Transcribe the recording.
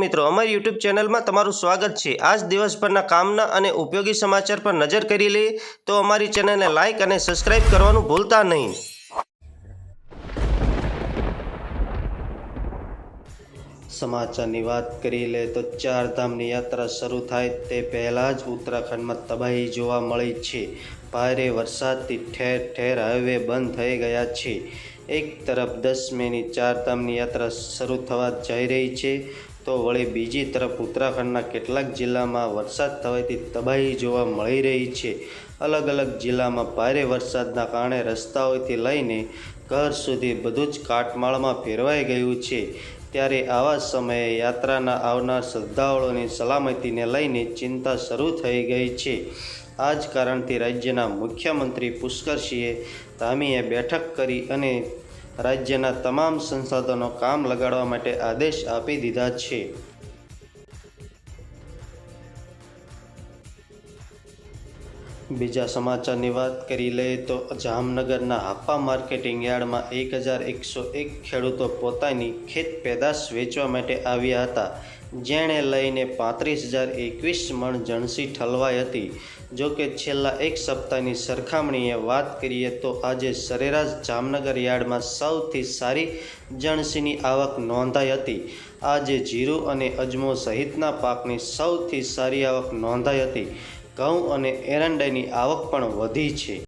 મિત્રો, અમારી યુટ્યુબ ચેનલમાં તમારું સ્વાગત છે। આજ દિવસભરના કામના અને ઉપયોગી સમાચાર પર નજર કરી લઈએ તો અમારી ચેનલને લાઇક અને સબસ્ક્રાઇબ કરવાનું ભૂલતા નહીં। સમાચારની વાત કરી લે તો ચારધામની યાત્રા શરૂ થાય તે પહેલાં જ ઉત્તરાખંડમાં તબાહી જોવા મળી છે। ભારે વરસાદથી ઠેર ઠેર હાઈવે બંધ થઈ ગયા છે। એક તરફ 10 મેની ચારધામની યાત્રા શરૂ થવા જઈ રહી છે તો વળી બીજી તરફ ઉત્તરાખંડના કેટલાક જિલ્લામાં વરસાદ થવાથી તબાહી જોવા મળી રહી છે। અલગ અલગ જિલ્લામાં ભારે વરસાદના કારણે રસ્તાઓથી લઈને ઘર સુધી બધું જ કાટમાળમાં ફેરવાઈ ગયું છે। ત્યારે આવા સમયે યાત્રાના આવનાર શ્રદ્ધાળુઓની સલામતીને લઈને ચિંતા શરૂ થઈ ગઈ છે। આ જ કારણથી રાજ્યના મુખ્યમંત્રી પુષ્કરસિંહ ધામીએ બેઠક કરી અને રાજ્યના તમામ સંસાધનો કામ લગાડવા માટે આદેશ આપી દીધા છે। બીજા સમાચારની વાત કરી લઈએ તો જામનગરના હાપા માર્કેટિંગ યાર્ડમાં 1101 ખેડૂતો પોતાની ખેત પેદાશ વેચવા માટે આવ્યા હતા, જેને લઈને 35,021 મણ જણસી ઠલવાઈ હતી। જોકે છેલ્લા એક સપ્તાહની સરખામણીએ વાત કરીએ તો આજે સરેરાશ જામનગર યાર્ડમાં સૌથી સારી જણસીની આવક નોંધાઈ હતી। આજે જીરું અને અજમો સહિતના પાકની સૌથી સારી આવક નોંધાઈ હતી। ઘઉં અને એરંડાની આવક પણ વધી છે।